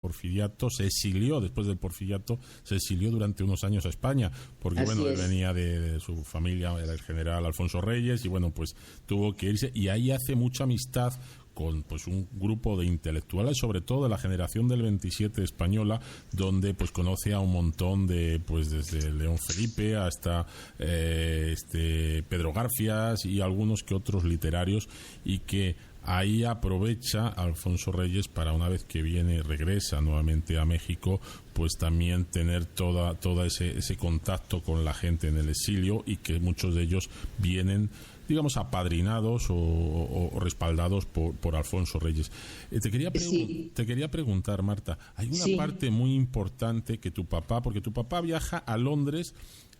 Porfiriato, se exilió, después del Porfiriato, se exilió durante unos años a España, porque Así él es. venía de su familia, era el general Alfonso Reyes, y bueno, pues tuvo que irse, y ahí hace mucha amistad con pues un grupo de intelectuales, sobre todo de la generación del 27 española, donde pues conoce a un montón de, pues desde León Felipe hasta Pedro Garfias y algunos que otros literarios, y que ahí aprovecha Alfonso Reyes para, una vez que regresa nuevamente a México, pues también tener toda ese contacto con la gente en el exilio, y que muchos de ellos vienen, digamos, apadrinados o respaldados por Alfonso Reyes. Te quería preguntar, Marta, hay una parte muy importante que tu papá, porque tu papá viaja a Londres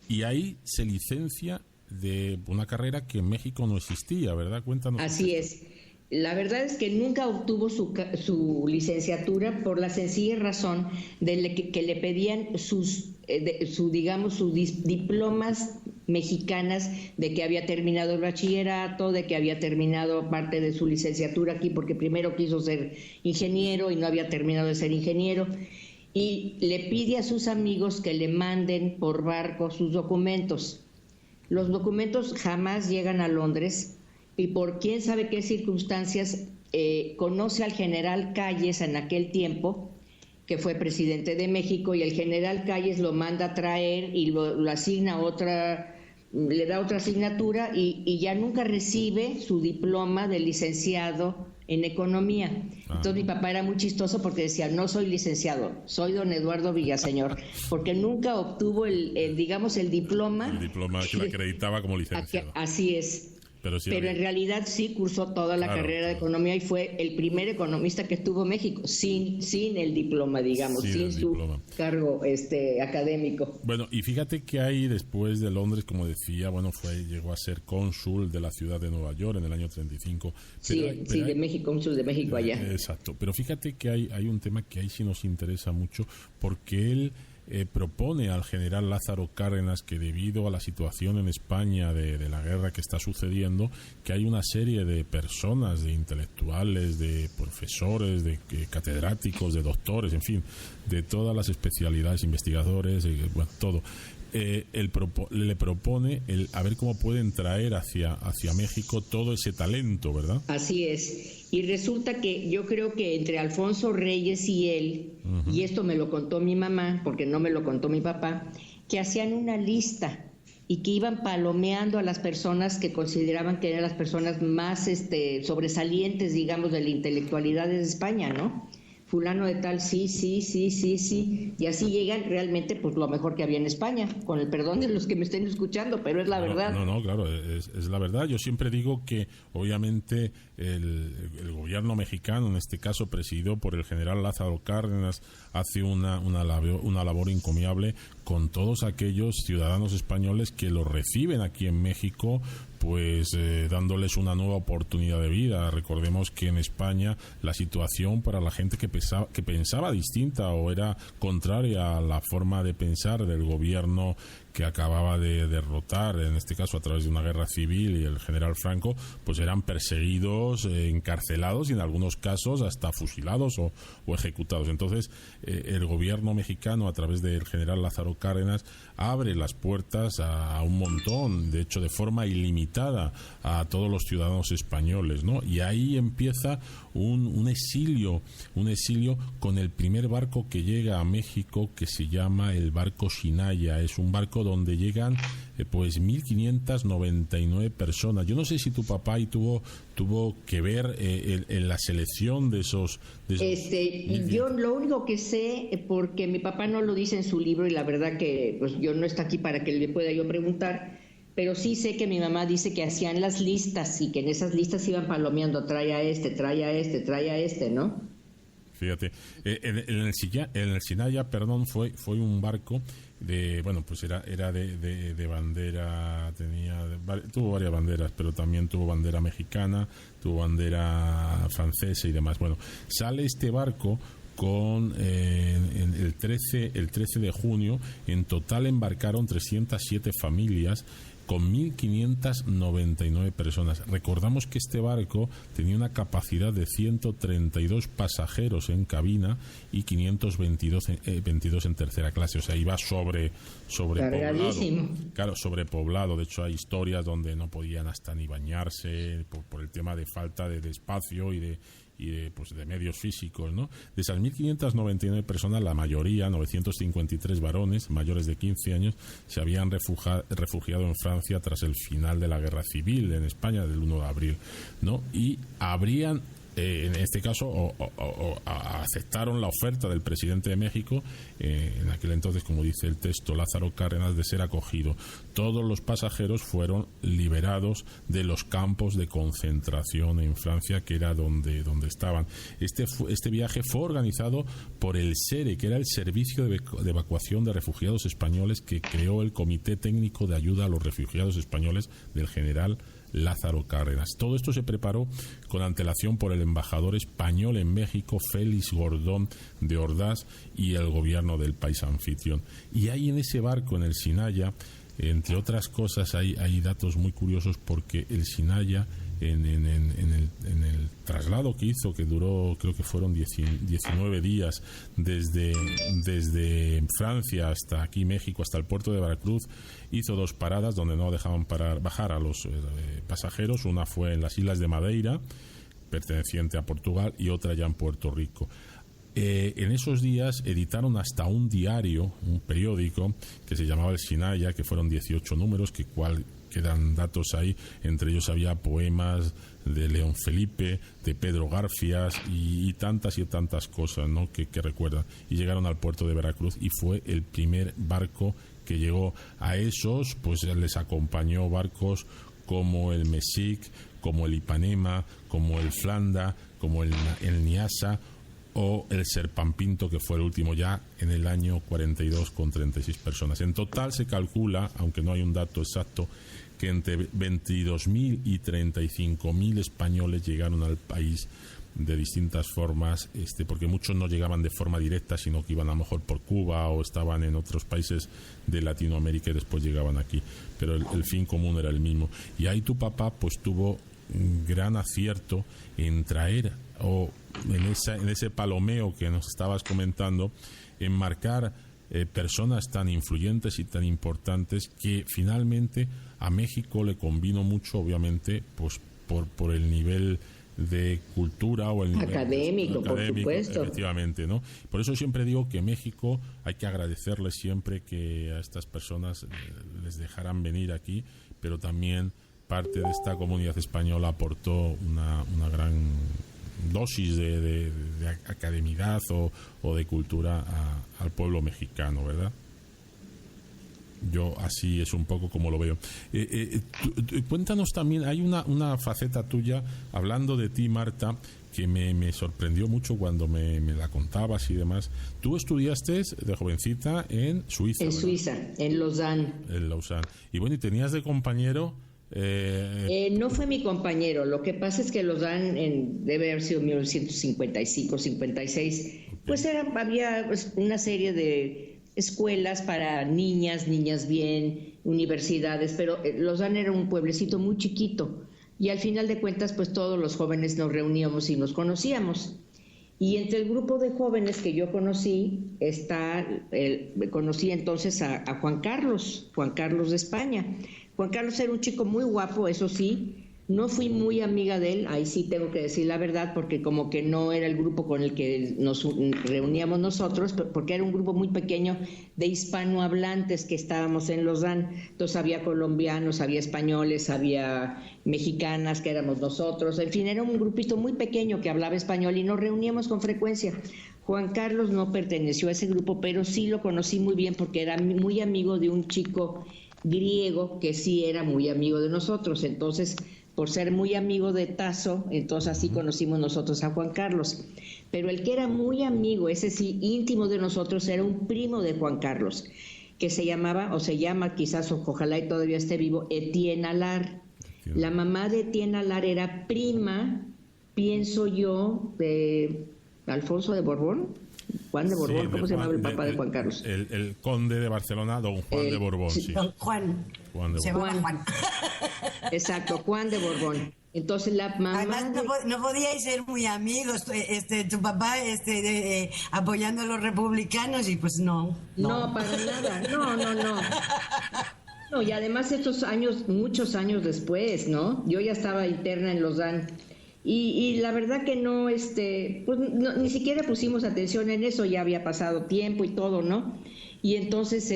y ahí se licencia de una carrera que en México no existía, ¿verdad? Cuéntanos. Así es. La verdad es que nunca obtuvo su licenciatura por la sencilla razón de que le pedían sus diplomas mexicanas de que había terminado el bachillerato, de que había terminado parte de su licenciatura aquí, porque primero quiso ser ingeniero y no había terminado de ser ingeniero, y le pide a sus amigos que le manden por barco sus documentos. Los documentos jamás llegan a Londres, y por quién sabe qué circunstancias conoce al general Calles en aquel tiempo, que fue presidente de México, y el general Calles lo manda a traer y lo asigna a otra, le da otra asignatura, y ya nunca recibe su diploma de licenciado en economía. Entonces mi papá era muy chistoso porque decía: no soy licenciado, soy don Eduardo Villaseñor, porque nunca obtuvo el diploma. El diploma que le acreditaba como licenciado. Así es. Pero en realidad sí cursó toda la carrera de economía, y fue el primer economista que tuvo México sin el diploma, digamos, sin su cargo académico. Bueno, y fíjate que ahí, después de Londres, como decía, llegó a ser cónsul de la ciudad de Nueva York en el año 35. De México, cónsul de México allá. Exacto, pero fíjate que hay un tema que ahí sí nos interesa mucho, porque él propone al general Lázaro Cárdenas que, debido a la situación en España de la guerra que está sucediendo, que hay una serie de personas, de intelectuales, de profesores, de catedráticos, de doctores, en fin, de todas las especialidades, investigadores, todo. Le propone a ver cómo pueden traer hacia México todo ese talento, ¿verdad? Así es. Y resulta que yo creo que entre Alfonso Reyes y él, y esto me lo contó mi mamá, porque no me lo contó mi papá, que hacían una lista y que iban palomeando a las personas que consideraban que eran las personas más sobresalientes, digamos, de la intelectualidad de España, ¿no? Fulano de tal, sí, y así llegan realmente pues lo mejor que había en España, con el perdón de los que me estén escuchando, pero es la verdad. No, claro, es la verdad. Yo siempre digo que obviamente el gobierno mexicano, en este caso presidido por el general Lázaro Cárdenas, hace una labor encomiable con todos aquellos ciudadanos españoles que lo reciben aquí en México, pues dándoles una nueva oportunidad de vida. Recordemos que en España la situación para la gente que pensaba distinta o era contraria a la forma de pensar del gobierno que acababa de derrotar, en este caso a través de una guerra civil, y el general Franco, pues eran perseguidos, encarcelados y en algunos casos hasta fusilados o ejecutados. Entonces el gobierno mexicano, a través del general Lázaro Cárdenas, abre las puertas a un montón, de hecho de forma ilimitada, a todos los ciudadanos españoles, ¿no? Y ahí empieza un exilio con el primer barco que llega a México, que se llama el barco Shinaya. Es un barco donde llegan pues 1.599 personas. Yo no sé si tu papá tuvo que ver en la selección de esos yo lo único que sé, porque mi papá no lo dice en su libro, y la verdad que pues yo no está aquí para que le pueda yo preguntar, pero sí sé que mi mamá dice que hacían las listas y que en esas listas iban palomeando: trae a este, ¿no? Fíjate, en el Shinaya, fue un barco de, pues era de bandera, tuvo varias banderas, pero también tuvo bandera mexicana, tuvo bandera francesa y demás. Bueno, sale este barco con el 13 de junio. En total embarcaron 307 familias, con 1.599 personas. Recordamos que este barco tenía una capacidad de 132 pasajeros en cabina y 522 en tercera clase, o sea, iba sobrepoblado. Claro, sobrepoblado. De hecho, hay historias donde no podían hasta ni bañarse por el tema de falta de espacio y de medios físicos, ¿no? De esas 1.599 personas, la mayoría, 953 varones mayores de 15 años, se habían refugiado en Francia tras el final de la Guerra Civil en España del 1 de abril, ¿no? Y habrían en este caso aceptaron la oferta del presidente de México, en aquel entonces, como dice el texto, Lázaro Cárdenas, de ser acogido. Todos los pasajeros fueron liberados de los campos de concentración en Francia, que era donde estaban. Este viaje fue organizado por el SERE, que era el Servicio de Evacuación de Refugiados Españoles, que creó el Comité Técnico de Ayuda a los Refugiados Españoles del general Lázaro Cárdenas. Todo esto se preparó con antelación por el embajador español en México, Félix Gordón de Ordaz, y el gobierno del país anfitrión. Y ahí en ese barco, en el Sinaya, entre otras cosas, hay datos muy curiosos, porque el Sinaya, en el traslado que hizo, que duró, creo que fueron 19 días, desde Francia hasta aquí México, hasta el puerto de Veracruz, hizo 2 paradas donde no dejaban bajar a los pasajeros. Una fue en las Islas de Madeira, perteneciente a Portugal, y otra ya en Puerto Rico. En esos días editaron hasta un diario, un periódico que se llamaba El Sinaya, que fueron 18 números, quedan datos ahí. Entre ellos había poemas de León Felipe, de Pedro Garfias y tantas cosas, ¿no?, que recuerdan. Y llegaron al puerto de Veracruz, y fue el primer barco que llegó. A esos pues les acompañó barcos como el Mesic, como el Ipanema, como el Flanda, como el Niasa o el Serpampinto, que fue el último ya en el año 42, con 36 personas. En total se calcula, aunque no hay un dato exacto, que entre 22.000 y 35.000 españoles llegaron al país de distintas formas, porque muchos no llegaban de forma directa, sino que iban a lo mejor por Cuba o estaban en otros países de Latinoamérica y después llegaban aquí, pero el fin común era el mismo. Y ahí tu papá pues tuvo un gran acierto en traer, o en ese palomeo que nos estabas comentando, en marcar personas tan influyentes y tan importantes, que finalmente a México le convino mucho, obviamente, pues por el nivel de cultura o el nivel académico, por supuesto. Efectivamente, ¿no? Por eso siempre digo que México hay que agradecerle siempre que a estas personas les dejaran venir aquí, pero también parte de esta comunidad española aportó una gran dosis de academidad o de cultura al pueblo mexicano, ¿verdad? Yo así es un poco como lo veo. Cuéntanos también, hay una faceta tuya, hablando de ti, Marta, que me sorprendió mucho cuando me la contabas y demás. Tú estudiaste de jovencita en Suiza, En ¿verdad? Suiza, en Lausanne. En Lausanne. Y bueno, ¿y tenías de compañero? No fue mi compañero. Lo que pasa es que Lausanne, debe haber sido 1955, 56, okay. Pues había una serie de escuelas para niñas bien, universidades, pero Lausanne era un pueblecito muy chiquito, y al final de cuentas pues todos los jóvenes nos reuníamos y nos conocíamos. Y entre el grupo de jóvenes que yo conocí conocí entonces a Juan Carlos de España. Juan Carlos era un chico muy guapo, eso sí. No fui muy amiga de él, ahí sí tengo que decir la verdad, porque como que no era el grupo con el que nos reuníamos nosotros, porque era un grupo muy pequeño de hispanohablantes que estábamos en Lausanne. Entonces había colombianos, había españoles, había mexicanas, que éramos nosotros. En fin, era un grupito muy pequeño que hablaba español y nos reuníamos con frecuencia. Juan Carlos no perteneció a ese grupo, pero sí lo conocí muy bien porque era muy amigo de un chico griego que sí era muy amigo de nosotros. Entonces, por ser muy amigo de Tasso, entonces así conocimos nosotros a Juan Carlos. Pero el que era muy amigo, ese sí, íntimo de nosotros, era un primo de Juan Carlos, que se llamaba, o se llama, quizás, ojalá y todavía esté vivo, Etienne Alar. La mamá de Etienne Alar era prima, pienso yo, de Alfonso de Borbón. Juan de Borbón, Sí, ¿cómo se llamaba el papá de Juan Carlos? El conde de Barcelona, don Juan de Borbón, sí. Don Juan. Se llamaba Juan. Exacto, Juan de Borbón. Entonces la mamá... Además, no podíais ser muy amigos, tu papá apoyando a los republicanos y pues no. No, para nada, no. No, y además estos años, muchos años después, ¿no? Yo ya estaba interna en Lausanne y la verdad que no, pues no, ni siquiera pusimos atención en eso, ya había pasado tiempo y todo, ¿no? Y entonces,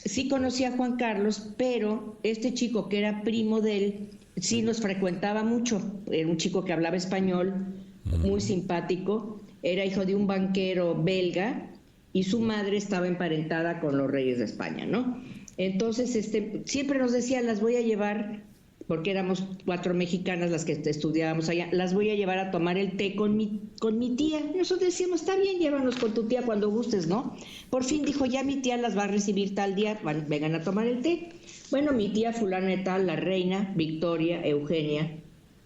sí conocí a Juan Carlos, pero este chico que era primo de él, sí nos frecuentaba mucho. Era un chico que hablaba español, muy simpático, era hijo de un banquero belga y su madre estaba emparentada con los reyes de España, ¿no? Entonces, siempre nos decía, las voy a llevar, porque éramos 4 mexicanas las que estudiábamos allá, las voy a llevar a tomar el té con mi tía. Y nosotros decíamos, está bien, llévanos con tu tía cuando gustes, ¿no? Por fin dijo, ya mi tía las va a recibir tal día, vengan a tomar el té. Bueno, mi tía fulana de tal, la reina Victoria Eugenia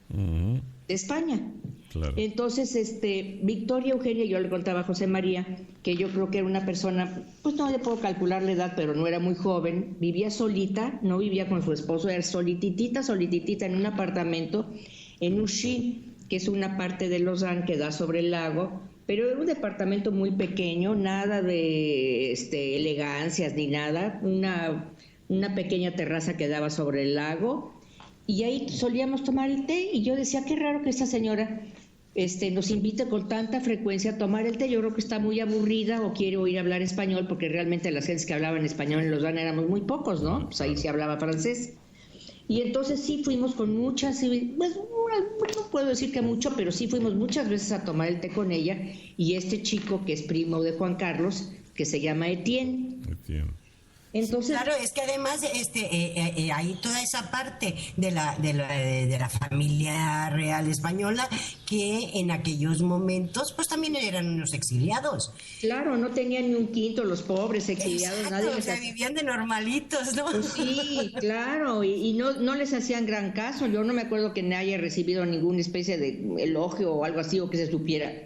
de España. Claro. Entonces, Victoria Eugenia, yo le contaba a José María, que yo creo que era una persona, pues no le puedo calcular la edad, pero no era muy joven, vivía solita, no vivía con su esposo, era solititita en un apartamento en Uxí, que es una parte de Lausanne que da sobre el lago, pero era un departamento muy pequeño, nada de elegancias ni nada, una pequeña terraza que daba sobre el lago, y ahí solíamos tomar el té, y yo decía, qué raro que esta señora nos invite con tanta frecuencia a tomar el té. Yo creo que está muy aburrida o quiere oír hablar español, porque realmente las gentes que hablaban español en Lausanne éramos muy pocos, ¿no? Pues ahí se hablaba francés. Y entonces sí fuimos con muchas, pues, no puedo decir que mucho, pero sí fuimos muchas veces a tomar el té con ella, y este chico que es primo de Juan Carlos, que se llama Etienne. Entonces, claro, es que además hay toda esa parte de la familia real española que en aquellos momentos pues también eran unos exiliados. Claro, no tenían ni un quinto los pobres exiliados. Exacto, nadie vivían de normalitos, ¿no? Pues sí, claro, y no les hacían gran caso. Yo no me acuerdo que nadie haya recibido ninguna especie de elogio o algo así, o que se supiera.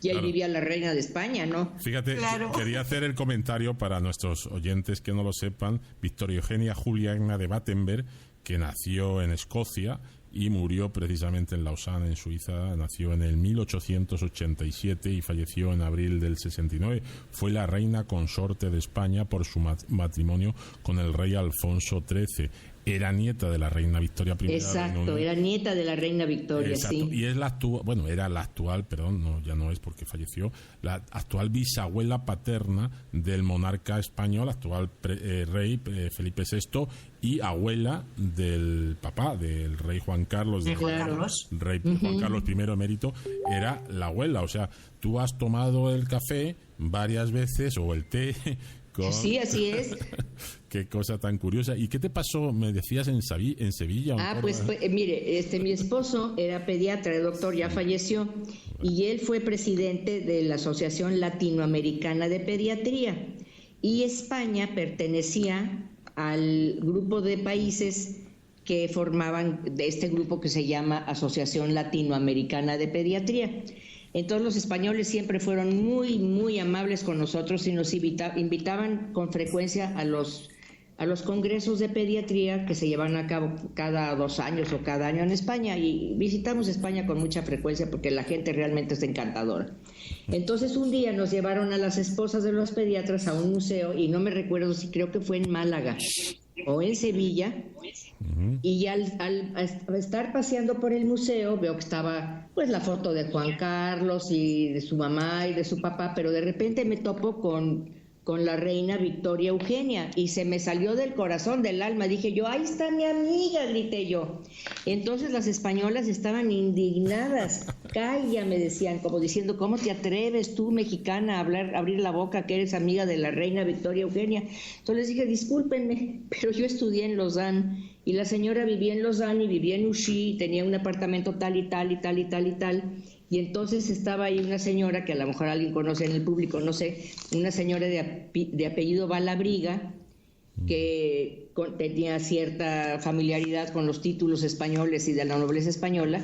Y ahí vivía la reina de España, ¿no? Fíjate, quería hacer el comentario para nuestros oyentes que no lo sepan. Victoria Eugenia Juliana de Battenberg, que nació en Escocia y murió precisamente en Lausanne, en Suiza. Nació en el 1887 y falleció en abril del 69. Fue la reina consorte de España por su matrimonio con el rey Alfonso XIII. Era nieta de la reina Victoria I. Exacto, era nieta de la reina Victoria, exacto. Sí. Y es la actual, era la actual, perdón, no, ya no es porque falleció, la actual bisabuela paterna del monarca español, actual rey Felipe VI, y abuela del papá, del rey Juan Carlos. Rey Juan Carlos I emérito, era la abuela. O sea, tú has tomado el café varias veces, o el té. Sí, así es. Qué cosa tan curiosa. ¿Y qué te pasó? Me decías en Sevilla. Pues mire, mi esposo era pediatra, el doctor ya falleció, y él fue presidente de la Asociación Latinoamericana de Pediatría, y España pertenecía al grupo de países que formaban de este grupo que se llama Asociación Latinoamericana de Pediatría. Entonces los españoles siempre fueron muy, muy amables con nosotros y nos invitaban con frecuencia a los congresos de pediatría que se llevan a cabo cada 2 años o cada año en España, y visitamos España con mucha frecuencia porque la gente realmente es encantadora. Entonces un día nos llevaron a las esposas de los pediatras a un museo, y no me recuerdo si creo que fue en Málaga o en Sevilla, y al estar paseando por el museo veo que estaba pues la foto de Juan Carlos y de su mamá y de su papá, pero de repente me topo con la reina Victoria Eugenia y se me salió del corazón, del alma. Dije yo, ahí está mi amiga, grité yo. Entonces las españolas estaban indignadas. Calla, me decían, como diciendo, ¿cómo te atreves tú, mexicana, a abrir la boca que eres amiga de la reina Victoria Eugenia? Entonces les dije, discúlpenme, pero yo estudié en Lausanne y la señora vivía en Lausanne y vivía en Uxí, tenía un apartamento tal y tal y tal y tal y tal. Y entonces estaba ahí una señora que a lo mejor alguien conoce en el público, no sé, una señora de apellido Valabriga, que tenía cierta familiaridad con los títulos españoles y de la nobleza española,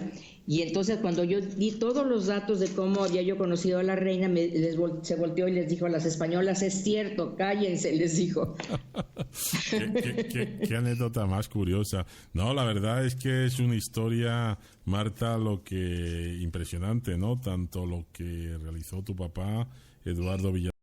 Y entonces cuando yo di todos los datos de cómo había yo conocido a la reina, se volteó y les dijo a las españolas, es cierto, cállense, les dijo. ¿Qué anécdota más curiosa. No, la verdad es que es una historia, Marta, lo que impresionante, ¿no? Tanto lo que realizó tu papá, Eduardo Villar.